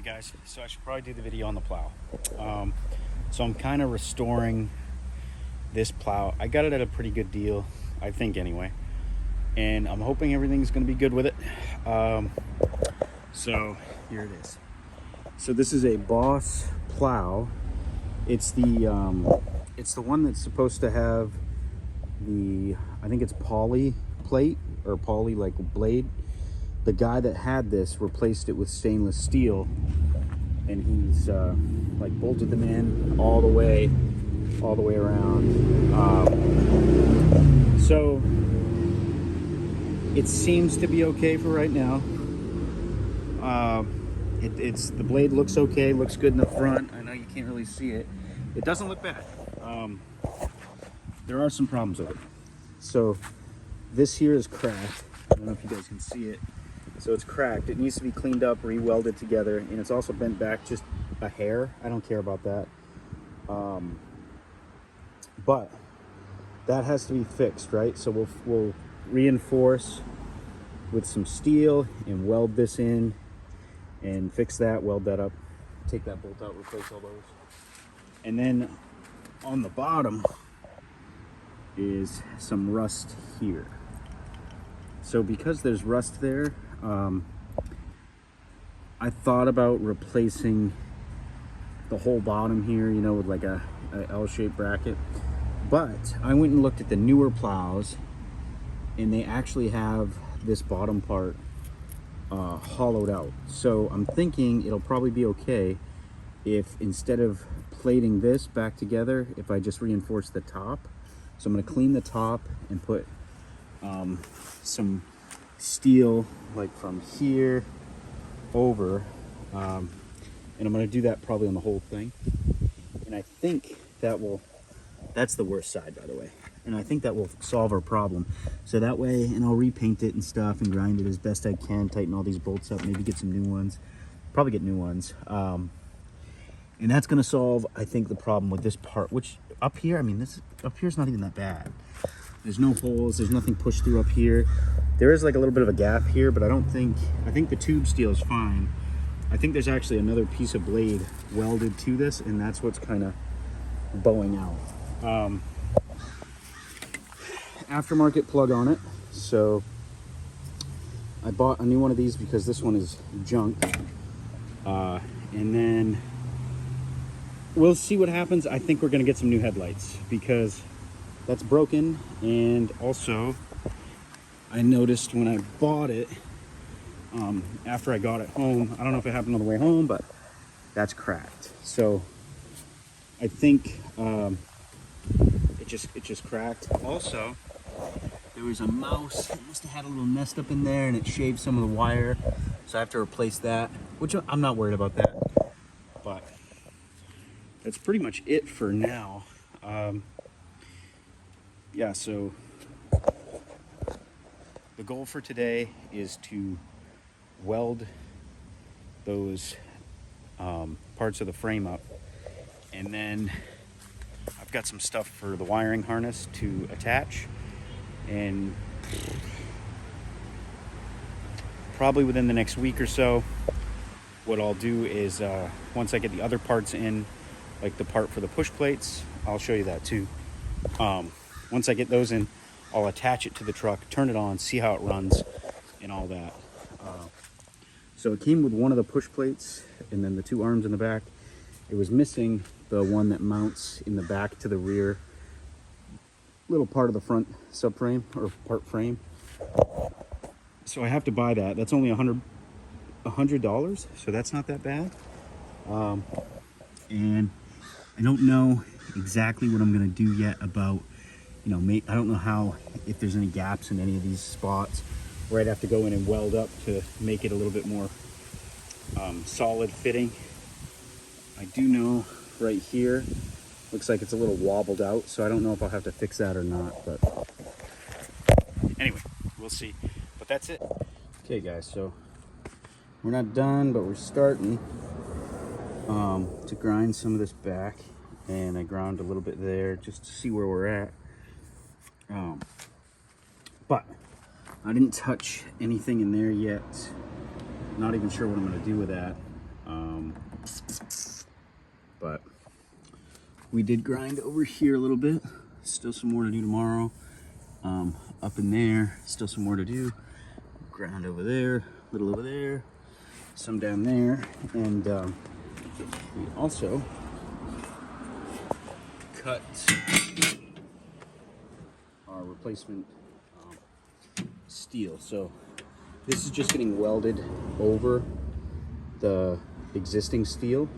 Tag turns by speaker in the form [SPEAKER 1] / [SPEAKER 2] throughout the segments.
[SPEAKER 1] guys, so I should probably do the video on the plow. So I'm kind of restoring this plow. I got it at a pretty good deal, I think anyway, and I'm hoping everything's going to be good with it. So here it is. So this is a Boss plow. It's the one that's supposed to have the, I think it's poly plate or poly like blade. The guy that had this replaced it with stainless steel, and he's like bolted them in all the way around. So it seems to be okay for right now. It's the blade looks okay, looks good in the front. I know you can't really see it. It doesn't look bad. There are some problems with it. So this here is cracked. I don't know if you guys can see it. So it's cracked. It needs to be cleaned up, re-welded together, and it's also bent back just a hair. I don't care about that. But that has to be fixed, right? So we'll reinforce with some steel and weld this in and fix that, weld that up, take that bolt out, replace all those. And then on the bottom is some rust here. So because there's rust there, I thought about replacing the whole bottom here, you know, with like a L-shaped bracket. But I went and looked at the newer plows, and they actually have this bottom part hollowed out. So I'm thinking it'll probably be okay if instead of plating this back together, if I just reinforce the top. So I'm going to clean the top and put some steel like from here over, and I'm going to do that probably on the whole thing. And I think that's the worst side, by the way, and I think that will solve our problem. So that way, and I'll repaint it and stuff and grind it as best I can, tighten all these bolts up, maybe get some new ones, probably get new ones, and that's going to solve, I think, the problem with this part, which up here, I mean, this up here is not even that bad. There's no holes, there's nothing pushed through up here. There is like a little bit of a gap here, but I think the tube steel is fine. I think there's actually another piece of blade welded to this, and that's what's kind of bowing out. Aftermarket plug on it. So I bought a new one of these because this one is junk. And then we'll see what happens. I think we're gonna get some new headlights because that's broken. And also I noticed when I bought it, after I got it home, I don't know if it happened on the way home, but that's cracked. So I think it just cracked. Also, there was a mouse that must have had a little nest up in there, and it shaved some of the wire, so I have to replace that, which I'm not worried about that. But that's pretty much it for now. Yeah, so the goal for today is to weld those parts of the frame up, and then I've got some stuff for the wiring harness to attach, and probably within the next week or so, what I'll do is once I get the other parts in, like the part for the push plates, I'll show you that too. Once I get those in, I'll attach it to the truck, turn it on, see how it runs and all that. So it came with one of the push plates and then the two arms in the back. It was missing the one that mounts in the back to the rear little part of the front subframe or part frame. So I have to buy that. That's only $100, so that's not that bad. And I don't know exactly what I'm gonna do yet about, you know, I don't know if there's any gaps in any of these spots where I'd have to go in and weld up to make it a little bit more solid fitting. I do know right here, looks like it's a little wobbled out, so I don't know if I'll have to fix that or not, but anyway, we'll see. But that's it. Okay guys, so we're not done, but we're starting to grind some of this back, and I ground a little bit there just to see where we're at. But I didn't touch anything in there yet. Not even sure what I'm going to do with that. But we did grind over here a little bit. Still some more to do tomorrow. Up in there, still some more to do. Ground over there, a little over there, some down there, and we also cut our replacement steel. So this is just getting welded over the existing steel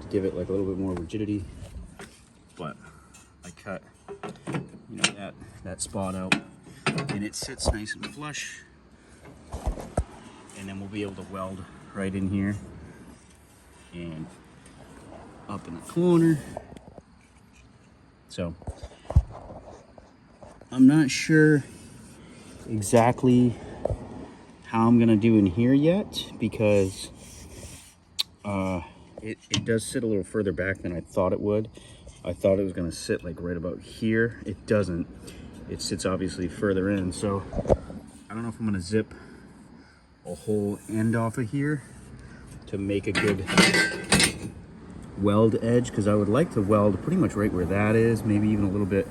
[SPEAKER 1] to give it like a little bit more rigidity. But I cut, you know, that spot out, and it sits nice and flush. And then we'll be able to weld right in here and up in the corner. So I'm not sure exactly how I'm gonna do in here yet, because it does sit a little further back than I thought it would. I thought it was gonna sit like right about here. It doesn't. It sits obviously further in. So I don't know if I'm gonna zip a whole end off of here to make a good weld edge, because I would like to weld pretty much right where that is, maybe even a little bit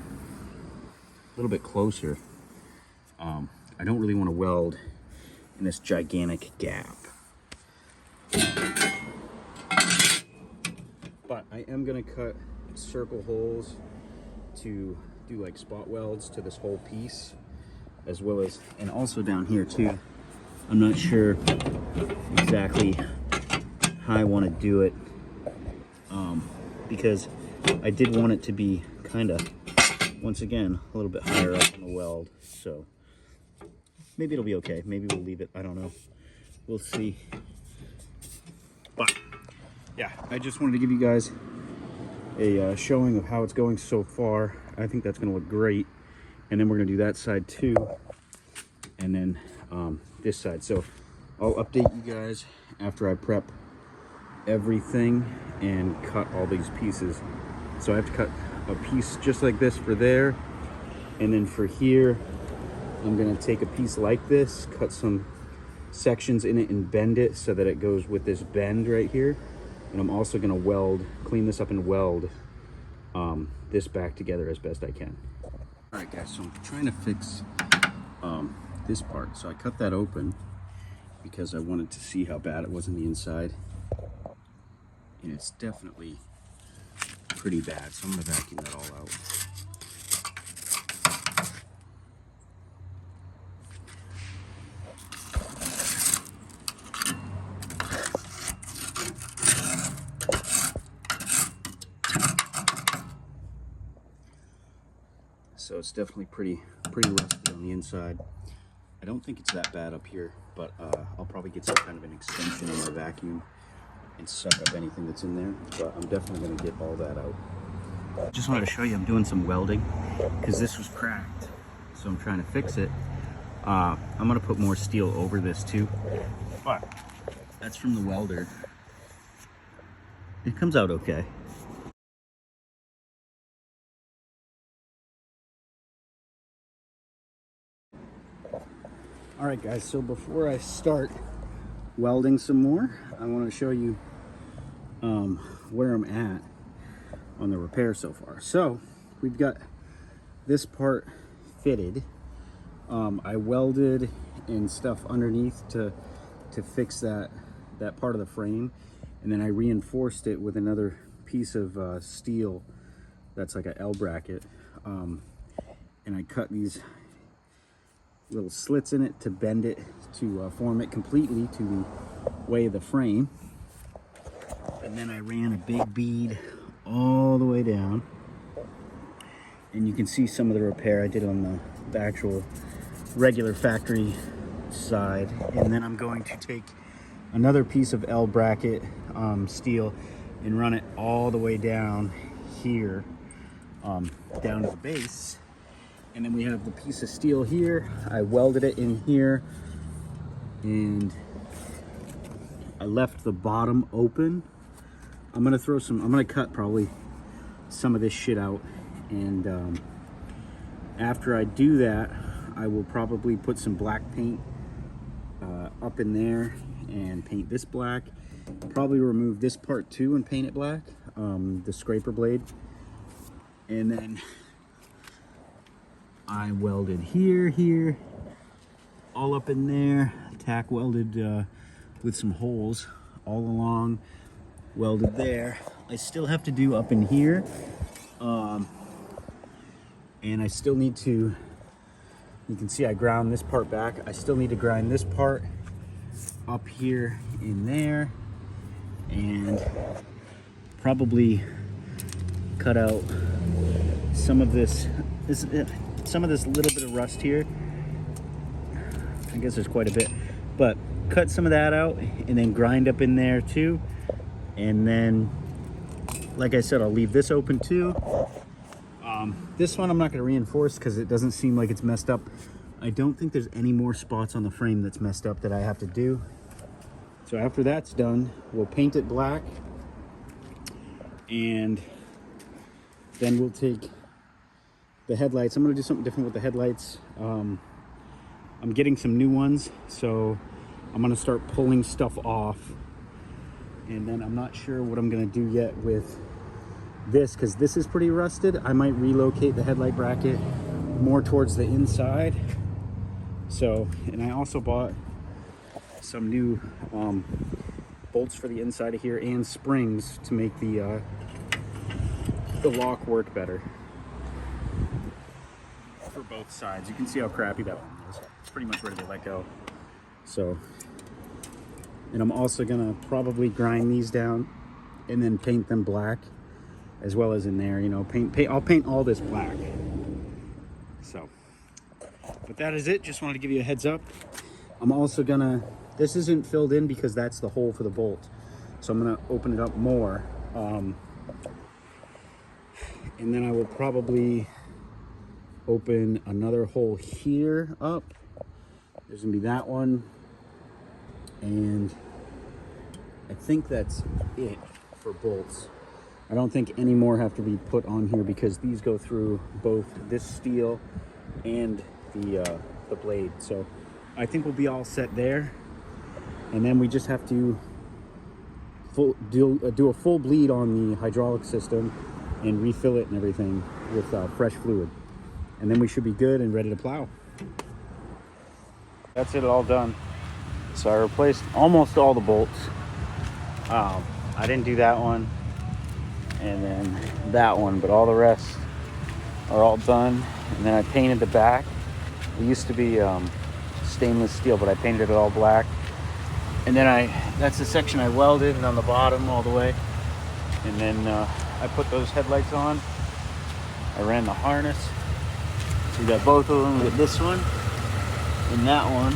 [SPEAKER 1] closer. I don't really want to weld in this gigantic gap, but I am going to cut circle holes to do like spot welds to this whole piece, as well as, and also down here too. I'm not sure exactly how I want to do it, because I did want it to be kind of, once again, a little bit higher up on the weld. So maybe it'll be okay. Maybe we'll leave it. I don't know. We'll see. But yeah, I just wanted to give you guys a showing of how it's going so far. I think that's going to look great. And then we're going to do that side too. And then this side. So I'll update you guys after I prep everything and cut all these pieces. So I have to cut a piece just like this for there, and then for here I'm going to take a piece like this, cut some sections in it and bend it so that it goes with this bend right here. And I'm also going to clean this up and weld this back together as best I can. All right guys, so I'm trying to fix this part. So I cut that open because I wanted to see how bad it was on the inside, and it's definitely pretty bad. So I'm going to vacuum that all out. So it's definitely pretty rusty on the inside. I don't think it's that bad up here, but I'll probably get some kind of an extension in my vacuum and suck up anything that's in there. But I'm definitely going to get all that out. Just wanted to show you I'm doing some welding because this was cracked, so I'm trying to fix it. I'm going to put more steel over this too, but that's from the welder. It comes out okay. All right guys, so before I start welding some more, I want to show you where I'm at on the repair so far. So we've got this part fitted. I welded and stuff underneath to fix that part of the frame, and then I reinforced it with another piece of steel that's like an L bracket, and I cut these little slits in it to bend it to form it completely to the way of the frame. And then I ran a big bead all the way down, and you can see some of the repair I did on the actual regular factory side. And then I'm going to take another piece of L bracket steel and run it all the way down here, down to the base. And then we have the piece of steel here. I welded it in here, and I left the bottom open. I'm gonna cut probably some of this shit out, and after I do that, I will probably put some black paint up in there and paint this black, Probably remove this part too and paint it black, the scraper blade. And then I welded here, all up in there, tack welded with some holes all along, welded there. I still have to do up in here, and I still need to, you can see I ground this part back. I still need to grind this part up here in there, and probably cut out some of this little bit of rust here. I guess there's quite a bit, but cut some of that out and then grind up in there too. And then, like I said, I'll leave this open too. This one I'm not going to reinforce because it doesn't seem like it's messed up. I don't think there's any more spots on the frame that's messed up that I have to do. So after that's done, we'll paint it black, and then we'll take the headlights. I'm going to do something different with the headlights. I'm getting some new ones, so I'm going to start pulling stuff off. And then I'm not sure what I'm going to do yet with this, because this is pretty rusted. I might relocate the headlight bracket more towards the inside. So, and I also bought some new bolts for the inside of here and springs to make the lock work better for both sides. You can see how crappy that one is. It's pretty much ready to let go. So, and I'm also gonna probably grind these down and then paint them black, as well as in there, you know, I'll paint all this black. So, but that is it. Just wanted to give you a heads up. I'm also gonna, this isn't filled in because that's the hole for the bolt. So I'm gonna open it up more. And then I will probably open another hole here up. There's gonna be that one. And I think that's it for bolts. I don't think any more have to be put on here because these go through both this steel and the blade. So I think we'll be all set there. And then we just have to do a full bleed on the hydraulic system and refill it and everything with fresh fluid. And then we should be good and ready to plow. That's it, all done. So I replaced almost all the bolts. I didn't do that one and then that one, but all the rest are all done. And then I painted the back. It used to be stainless steel, but I painted it all black. And then that's the section I welded, and on the bottom all the way. And then I put those headlights on. I ran the harness. So we got both of them. We got this one and that one.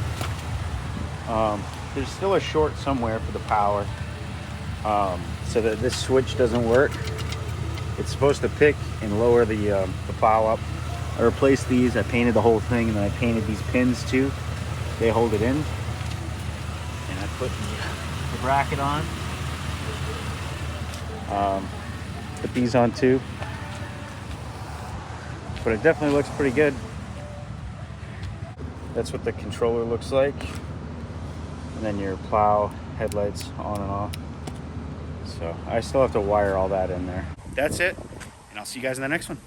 [SPEAKER 1] There's still a short somewhere for the power, so that this switch doesn't work. It's supposed to pick and lower the plow up. I replaced these. I painted the whole thing, and then I painted these pins too. They hold it in. And I put the bracket on. Put these on too. But it definitely looks pretty good. That's what the controller looks like. And then your plow headlights on and off. So I still have to wire all that in there. That's it, and I'll see you guys in the next one.